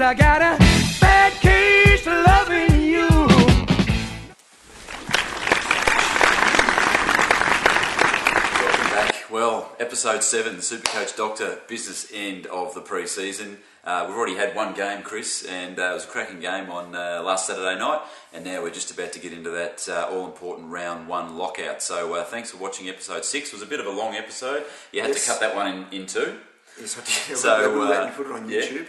I got a bad case of loving you. Welcome back. Well, episode 7, the Supercoach Doctor business end of the pre-season. We've already had one game, Chris, and it was a cracking game on last Saturday night, and now we're just about to get into that all-important round 1 lockout. So thanks for watching episode 6. It was a bit of a long episode. You had to cut that one in two. Yes, I did. So, put it on YouTube.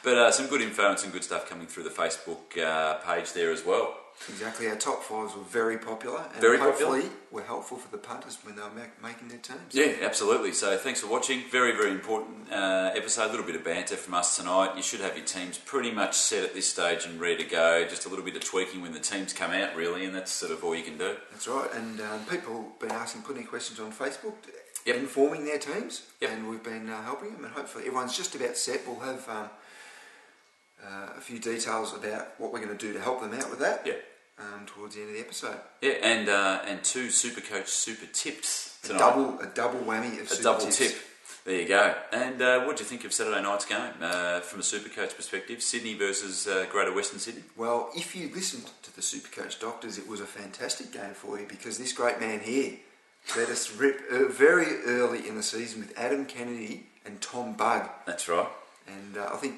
But some good info and some good stuff coming through the Facebook page there as well. Exactly. Our top 5s were very popular, and hopefully were helpful for the punters when they were making their teams. Yeah, absolutely. So thanks for watching. Very, very important episode. A little bit of banter from us tonight. You should have your teams pretty much set at this stage and ready to go. Just a little bit of tweaking when the teams come out, really, and that's sort of all you can do. That's right. And people have been asking plenty of questions on Facebook, informing their teams, and we've been helping them. And hopefully everyone's just about set. We'll have a few details about what we're going to do to help them out with that. Towards the end of the episode. Yeah, and 2 Supercoach super tips tonight. A double whammy of super tips. Tip. There you go. And what do you think of Saturday night's game from a Supercoach perspective? Sydney versus Greater Western Sydney? Well, if you listened to the Supercoach Doctors, it was a fantastic game for you because this great man here let us rip very early in the season with Adam Kennedy and Tom Bugg. That's right. And I think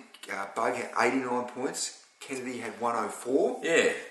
Bugg had 89 points. Kennedy had 104,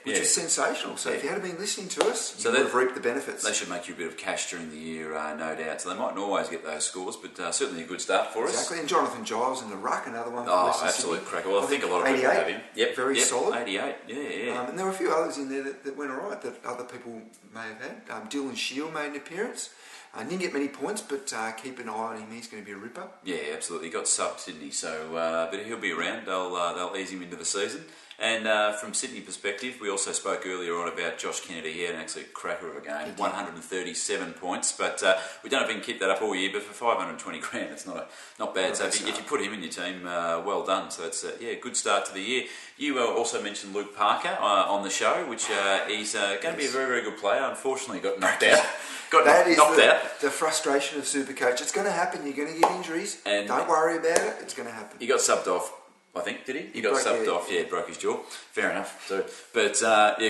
which is sensational. So if you had been listening to us, you would have reaped the benefits. They should make you a bit of cash during the year, no doubt. So they mightn't always get those scores, but certainly a good start for us. Exactly, and Jonathan Giles in the ruck, another one for Western absolute Sydney. cracker. Well, I think a lot of people have him. Very solid. 88, yeah. And there were a few others in there that went all right that other people may have had. Dylan Shield made an appearance. Didn't get many points, but keep an eye on him. He's going to be a ripper. Yeah, absolutely. He got subbed, Sydney, so but he'll be around. They'll ease him into the season. And from Sydney perspective, we also spoke earlier on about Josh Kennedy. He had an absolute cracker of a game, 137 points. But we don't know if we can keep that up all year. But for 520 grand, it's not bad. So if you put him in your team, well done. So it's good start to the year. You also mentioned Luke Parker on the show, which he's going to be a very, very good player. Unfortunately, got knocked out. That is the frustration of Supercoach. It's going to happen. You're going to get injuries. And don't worry about it. It's going to happen. He got subbed off, I think, did he? He got subbed off. Yeah, broke his jaw. Fair enough. So, but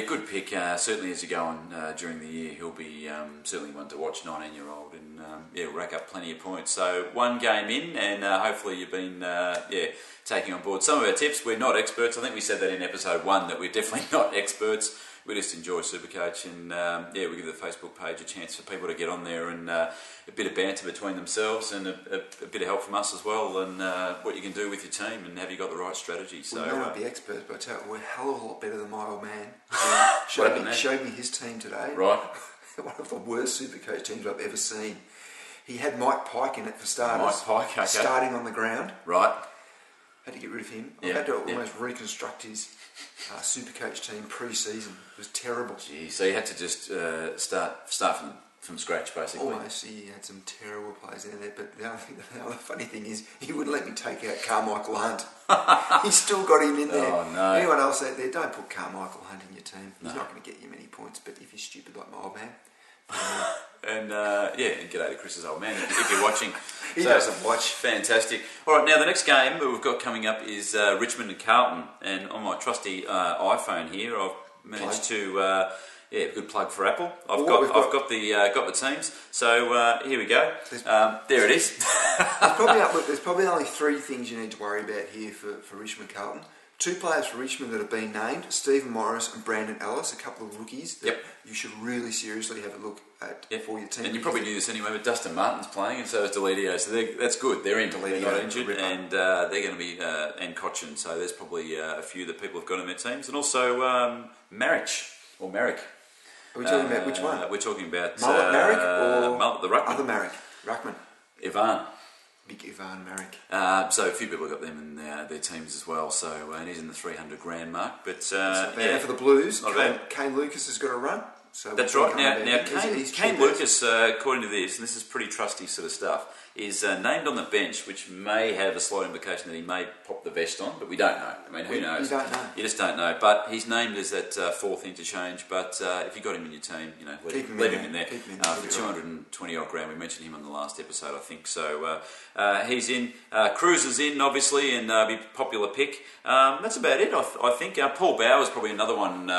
good pick. Certainly as you go on during the year, he'll be certainly one to watch. 19-year-old, and rack up plenty of points. So one game in, and hopefully you've been taking on board some of our tips. We're not experts. I think we said that in episode 1 that we're definitely not experts. We just enjoy Supercoach, and we give the Facebook page a chance for people to get on there and a bit of banter between themselves and a bit of help from us as well, and what you can do with your team and have you got the right strategy. So we may not be experts, but I tell you, we're a hell of a lot better than my old man. Showed me his team today. Right. One of the worst Supercoach teams I've ever seen. He had Mike Pike in it for starters. Mike Pike, okay. Starting on the ground. Right. Had to get rid of him. I had to almost reconstruct his Supercoach team pre-season. It was terrible. Gee, so you had to just start from scratch, basically. Almost. He had some terrible players in there, but the other funny thing is he wouldn't let me take out Carmichael Hunt. He's still got him in there. Oh, no. Anyone else out there, don't put Carmichael Hunt in your team. He's not going to get you many points, but if you're stupid like my old man... and g'day to Chris's old man if you're watching. He doesn't watch. Fantastic. All right, now the next game that we've got coming up is Richmond and Carlton, and on my trusty iPhone here, I've managed to good plug for Apple. I've got the teams. So here we go. There it is. There's probably only 3 things you need to worry about here for Richmond Carlton. 2 players for Richmond that have been named, Stephen Morris and Brandon Ellis, a couple of rookies that you should really seriously have a look at for your team. And you probably knew this anyway, but Dustin Martin's playing, and so is Deledio, so that's good. They're in, they're not injured, and they're going to be, and Cochin, so there's probably a few that people have got in their teams. And also Merrick. Are we talking about which one? We're talking about... Mullet Merrick or Mullet, the Ruckman? Other Merrick? Ruckman. Ivan. Big Ivan Merrick. So a few people have got them in their teams as well. So and he's in the 300 grand mark. But for the Blues, Kane Lucas has got a run. So that's right. Now Kane Lucas, according to this, and this is pretty trusty sort of stuff, is named on the bench, which may have a slight implication that he may pop the vest on, but we don't know. I mean, who knows? You don't know. You just don't know. But he's named as that fourth interchange. But if you've got him in your team, leave him in there. For 220 odd grand. We mentioned him on the last episode, I think. So he's in. Cruz is in, obviously, and be a popular pick. That's about it, I think. Paul Bauer is probably another one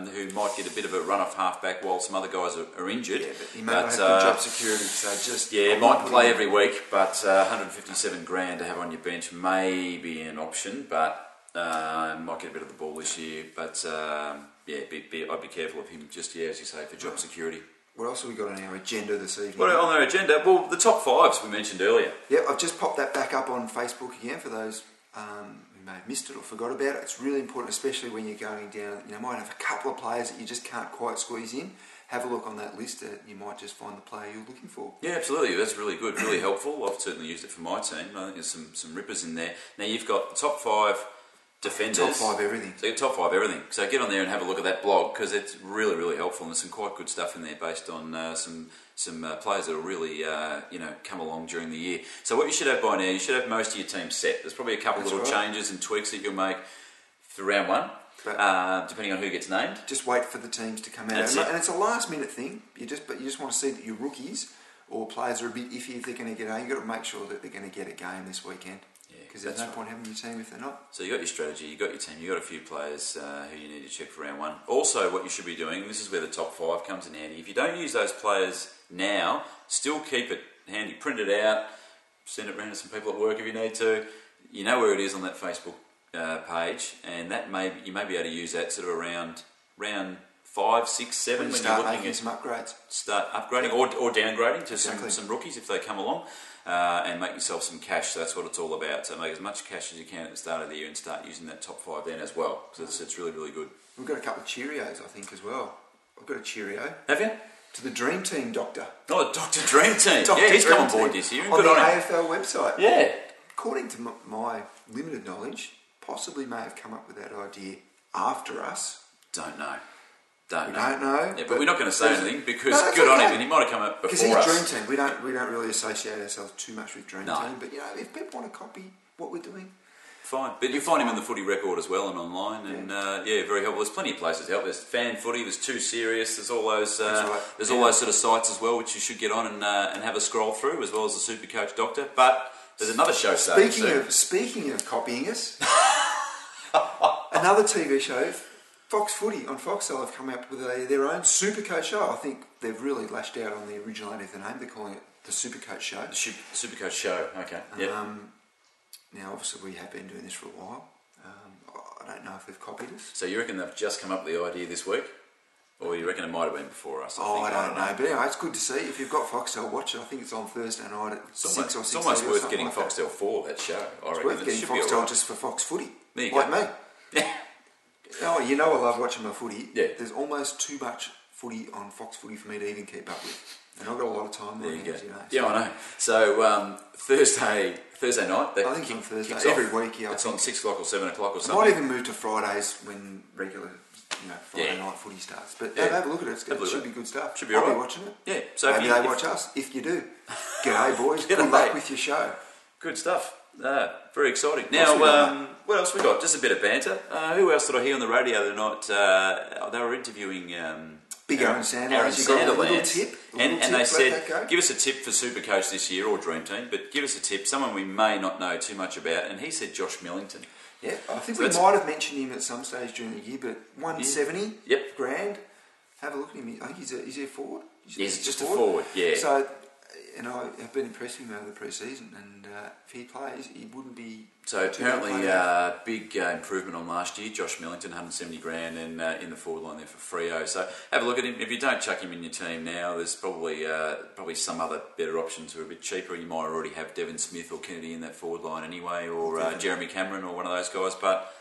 who might get a bit of a run-off halfback while some other guys are injured. Yeah, but he may not have good job security, so just... Yeah, might play every week, but 157 grand to have on your bench may be an option, but might get a bit of the ball this year. But I'd be careful of him just, as you say, for job security. What else have we got on our agenda this evening? Well, on our agenda, the top fives we mentioned earlier. Yeah, I've just popped that back up on Facebook again for those who may have missed it or forgot about it. It's really important, especially when you're going down. Might have a couple of players that you just can't quite squeeze in. Have a look on that list. You might just find the player you're looking for. Yeah, absolutely. That's really good, really helpful. I've certainly used it for my team. I think there's some rippers in there. Now you've got the top five defenders. Top five everything. So you top five everything. So get on there and have a look at that blog because it's really, really helpful. And there's some quite good stuff in there based on some players that will really come along during the year. So what you should have by now, you should have most of your team set. There's probably a couple little changes and tweaks that you'll make for round one. Depending on who gets named. Just wait for the teams to come out. And it's a last minute thing. You just want to see that your rookies or players are a bit iffy if they're going to get You've got to make sure that they're going to get a game this weekend. Because there's no point having your team if they're not. So you've got your strategy, you've got your team, you've got a few players who you need to check for round one. Also, what you should be doing, this is where the top five comes in handy. If you don't use those players now, still keep it handy. Print it out, send it around to some people at work if you need to. You know where it is on that Facebook page, and that you may be able to use that sort of around round 5, 6, 7 when start you're looking making at some upgrades. Start upgrading or downgrading to some rookies if they come along, and make yourself some cash. So that's what it's all about. So make as much cash as you can at the start of the year and start using that top five then as well, because it's really, really good. We've got a couple of Cheerios, I think, as well. I've got a Cheerio. Have you? To the Dream Team Doctor. Oh, Dr. Dream Team. He's come on board this year. On the AFL website. Yeah. According to my limited knowledge, possibly may have come up with that idea after us. Don't know. Don't know. Yeah, but we're not going to say anything because good on him, and he might have come up before us. Because he's Dream Team. We don't really associate ourselves too much with Dream Team. But if people want to copy what we're doing, fine. But you find him in the Footy Record as well and online, and very helpful. There's plenty of places to help. There's Fan Footy. There's Too Serious. There's all those. There's all those sort of sites as well, which you should get on and have a scroll through, as well as the Supercoach Doctor. But there's another show starting soon. Speaking of copying us, another TV show. Fox Footy on Foxtel have come up with their own Supercoach show. I think they've really lashed out on the originator of the name. They're calling it the Supercoach Show. The Supercoach Show, okay. Yep. Now, obviously, we have been doing this for a while. I don't know if they've copied us. So you reckon they've just come up with the idea this week? Or you reckon it might have been before us? I don't know. But anyway, it's good to see. If you've got Foxtel, watch it. I think it's on Thursday night at 6 or 6. It's almost worth getting Foxtel for that show. It's worth getting Foxtel just for Fox Footy. There you go. Like me. Yeah. Oh, I love watching my footy. Yeah. There's almost too much footy on Fox Footy for me to even keep up with. And I've got a lot of time on hands, Yeah, I know. So Thursday night. I think it's on Thursday. Every week, It's on 6 o'clock or 7 o'clock or something. I might even move to Fridays when regular Friday night footy starts. But have a look at it. It should be good stuff. Should be alright. I'll be watching it. Yeah. So maybe they watch us. If you do. G'day, boys. Good luck with your show. Good stuff. Very exciting. Now, what else we got? Just a bit of banter. Who else did I hear on the radio the other night? They were interviewing Big Aaron Sandler. Aaron Sandler. Tip. And they said, give us a tip for Supercoach this year, or Dream Team, but give us a tip, someone we may not know too much about. And he said Josh Millington. Yeah, I think we might have mentioned him at some stage during the year, but 170 grand. Have a look at him. I think is he a forward? He's just a forward, yeah. So, I've been impressed with him over the pre-season, and if he plays, he wouldn't be... So apparently, big improvement on last year. Josh Millington, 170 grand, and in the forward line there for Freo. So have a look at him. If you don't chuck him in your team now, there's probably some other better options who are a bit cheaper. You might already have Devon Smith or Kennedy in that forward line anyway, or Jeremy Cameron or one of those guys. But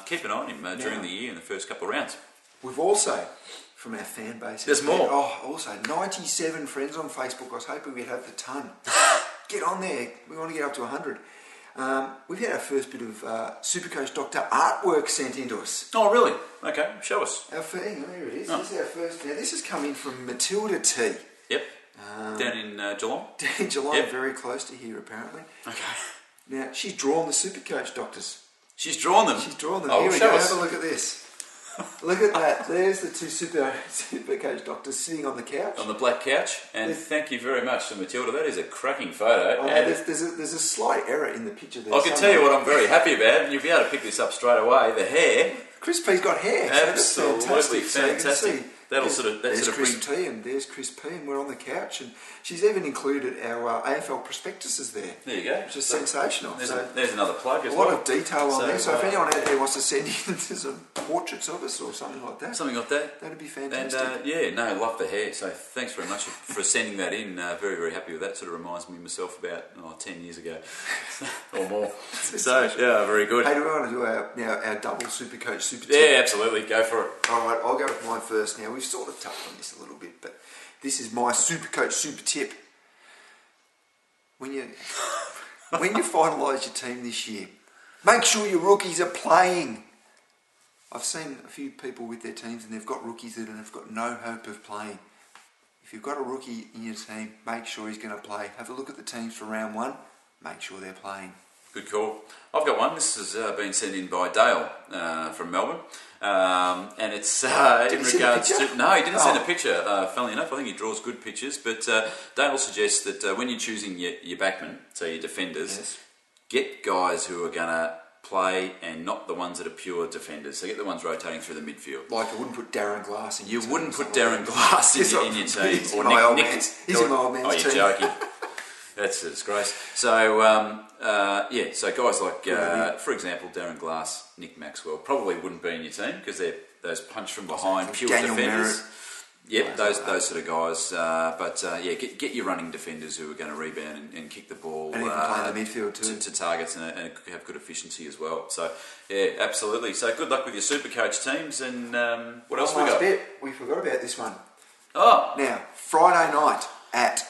keep an eye on him during the year in the first couple of rounds. We've also... From our fan base. There's more. Also 97 friends on Facebook. I was hoping we'd have the ton. Get on there. We want to get up to 100. We've had our first bit of Supercoach Doctor artwork sent into us. Oh, really? Okay, show us. There it is. This is our first. Now, this has come in from Matilda T. Yep. Down in Geelong? Down in Geelong, Yep. very close to here apparently. Okay. Now, she's drawn the Supercoach doctors. She's drawn them? She's drawn them. Oh, Here we show go, us. have a look at this. Look at that. There's the two Supercoach doctors sitting on the couch. On the black couch, and thank you very much to Matilda. That is a cracking photo. And there's a slight error in the picture there. I can tell you what I'm very happy about, and you'll be able to pick this up straight away. The hair. Chris P's got hair. So Absolutely that's fantastic. fantastic. There's Chris P and there's Chris P, and we're on the couch, and she's even included our AFL prospectuses there. There you go. Which is sensational. There's another plug as well. A lot of detail on there. So if anyone out there wants to send in some portraits of us or something like that, that'd be fantastic. And love the hair. So thanks very much for sending that in. Very, very happy with that. Sort of reminds me of myself about 10 years ago or more. So yeah, very good. Hey, do we want to do our double Supercoach super tip? Yeah, absolutely. Go for it. All right, I'll go with mine first. Now we've sort of touched on this a little bit, but this is my Supercoach super tip. When you finalise your team this year, make sure your rookies are playing. I've seen a few people with their teams and they've got rookies that have got no hope of playing. If you've got a rookie in your team, make sure he's going to play. Have a look at the teams for round one. Make sure they're playing. Good call. I've got one. This has been sent in by Dale from Melbourne, and it's in regards to. No, he didn't send a picture. Funnily enough, I think he draws good pictures. But Dale suggests that when you're choosing your backmen, so your defenders, get guys who are going to play and not the ones that are pure defenders. So get the ones rotating through the midfield. Like you wouldn't put Darren Glass in your team. You wouldn't put Darren Glass in your team. He's in my old man's team. Oh, you're joking. That's a disgrace. So, so guys like, for example, Darren Glass, Nick Maxwell, probably wouldn't be in your team because they're those punch from behind, pure Daniel defenders. Merritt. Yep, those sort of guys. Get your running defenders who are going to rebound and kick the ball. And even play in the midfield too. To targets and have good efficiency as well. So, yeah, absolutely. So good luck with your Supercoach teams. And what else we got? We forgot about this one. Oh! Now, Friday night at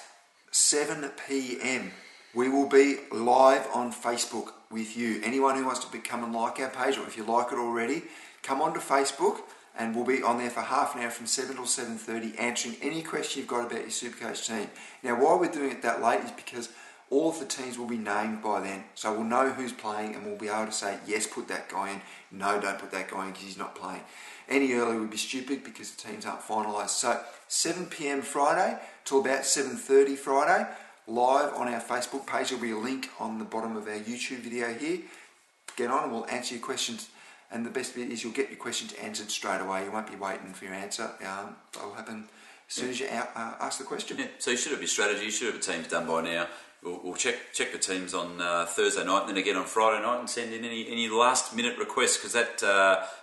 7 p.m. we will be live on Facebook with you. Anyone who wants to come and like our page, or if you like it already, come onto Facebook and we'll be on there for half an hour from 7 till 7:30 answering any question you've got about your Supercoach team. Now, why we're doing it that late is because all of the teams will be named by then. So we'll know who's playing and we'll be able to say, yes, put that guy in. No, don't put that guy in because he's not playing. Any earlier would be stupid because the teams aren't finalised. So 7 p.m. Friday till about 7:30 Friday, live on our Facebook page. There'll be a link on the bottom of our YouTube video here. Get on and we'll answer your questions. And the best bit is you'll get your questions answered straight away. You won't be waiting for your answer. That'll happen as soon as you ask the question. Yeah. So you should have your strategy. You should have your teams done by now. We'll check the teams on Thursday night and then again on Friday night and send in any last minute requests because that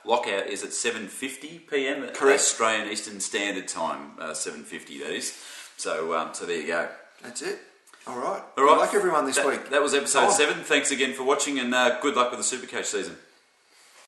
lockout is at 7:50 p.m. Correct. Australian Eastern Standard Time, 7:50 that is. So there you go. That's it. All right. All right. Good luck everyone this week. That was episode 7. Thanks again for watching and good luck with the Supercoach season.